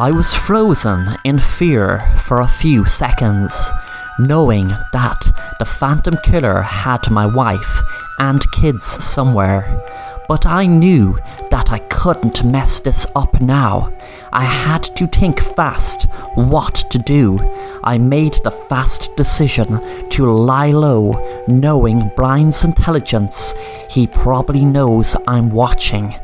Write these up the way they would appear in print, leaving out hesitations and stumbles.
I was frozen in fear for a few seconds, knowing that the Phantom Killer had my wife and kids somewhere. But I knew that I couldn't mess this up now. I had to think fast what to do. I made the fast decision to lie low, knowing Brian's intelligence. He probably knows I'm watching.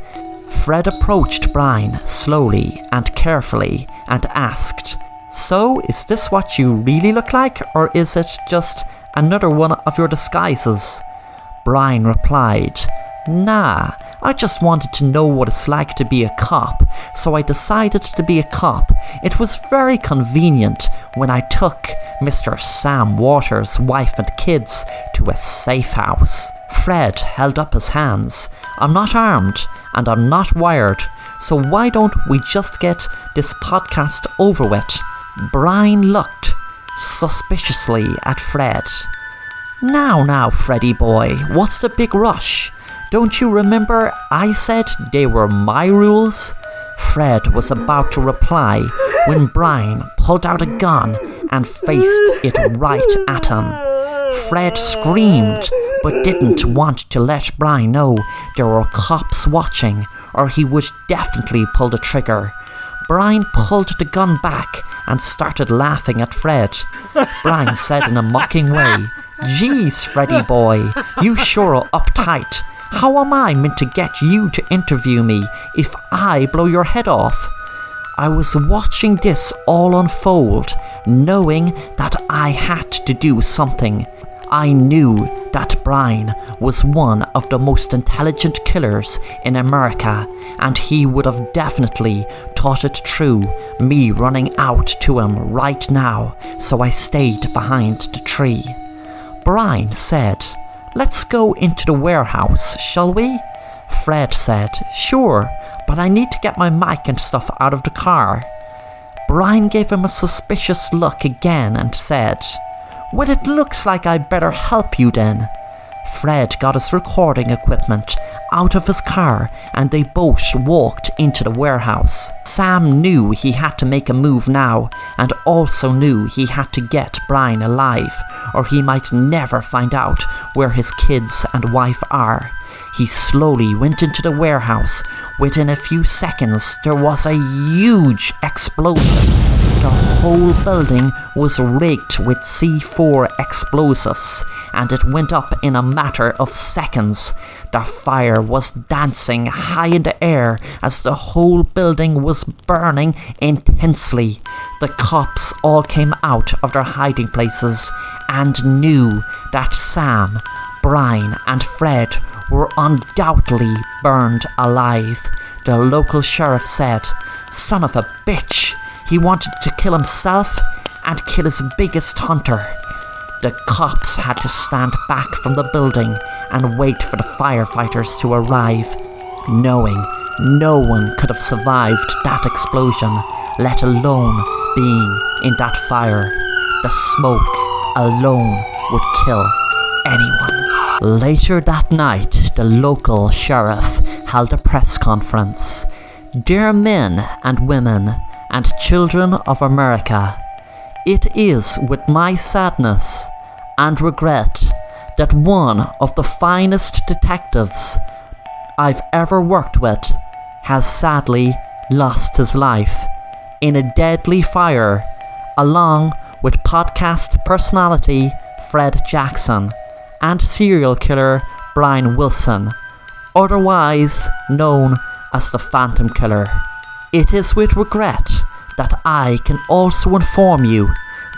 Fred approached Brian slowly and carefully and asked, "So, is this what you really look like, or is it just another one of your disguises?" Brian replied, "Nah, I just wanted to know what it's like to be a cop, so I decided to be a cop. It was very convenient when I took Mr. Sam Waters' wife and kids to a safe house." Fred held up his hands. "I'm not armed and I'm not wired, so why don't we just get this podcast over with?" Brian looked suspiciously at Fred. Now, Freddy boy, what's the big rush? Don't you remember I said they were my rules?" Fred was about to reply when Brian pulled out a gun and faced it right at him. Fred screamed, but didn't want to let Brian know there were cops watching, or he would definitely pull the trigger. Brian pulled the gun back and started laughing at Fred. Brian said in a mocking way, "Geez, Freddy boy, you sure are uptight. How am I meant to get you to interview me if I blow your head off?" I was watching this all unfold, knowing that I had to do something. I knew that Brian was one of the most intelligent killers in America, and he would have definitely thought it through, me running out to him right now, so I stayed behind the tree. Brian said, "Let's go into the warehouse, shall we?" Fred said, "Sure, but I need to get my mic and stuff out of the car." Brian gave him a suspicious look again and said, "Well, it looks like I better help you then." Fred got his recording equipment out of his car and they both walked into the warehouse. Sam knew he had to make a move now and also knew he had to get Brian alive, or he might never find out where his kids and wife are. He slowly went into the warehouse. Within a few seconds, there was a huge explosion. The whole building was rigged with C4 explosives, and it went up in a matter of seconds. The fire was dancing high in the air as the whole building was burning intensely. The cops all came out of their hiding places and knew that Sam, Brian, and Fred were undoubtedly burned alive. The local sheriff said, "Son of a bitch, he wanted to kill himself and kill his biggest hunter." The cops had to stand back from the building and wait for the firefighters to arrive, knowing no one could have survived that explosion, let alone being in that fire. The smoke alone would kill anyone. Later that night, the local sheriff held a press conference. "Dear men and women and children of America, it is with my sadness and regret that one of the finest detectives I've ever worked with has sadly lost his life in a deadly fire, along with podcast personality Fred Jackson and serial killer Brian Wilson, otherwise known as the Phantom Killer. It is with regret that I can also inform you,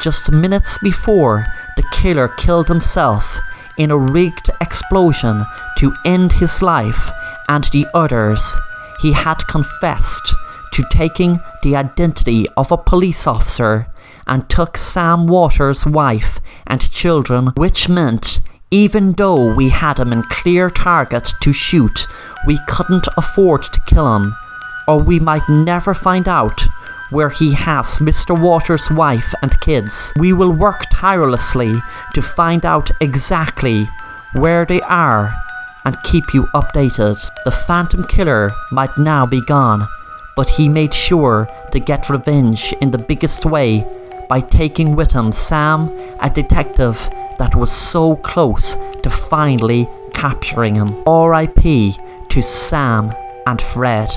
just minutes before the killer killed himself in a rigged explosion to end his life and the others, he had confessed to taking the identity of a police officer and took Sam Waters' wife and children, which meant even though we had him in clear target to shoot, we couldn't afford to kill him, or we might never find out where he has Mr. Waters' wife and kids. We will work tirelessly to find out exactly where they are and keep you updated. The Phantom Killer might now be gone, but he made sure to get revenge in the biggest way by taking with him Sam, a detective that was so close to finally capturing him. R.I.P. to Sam and Fred.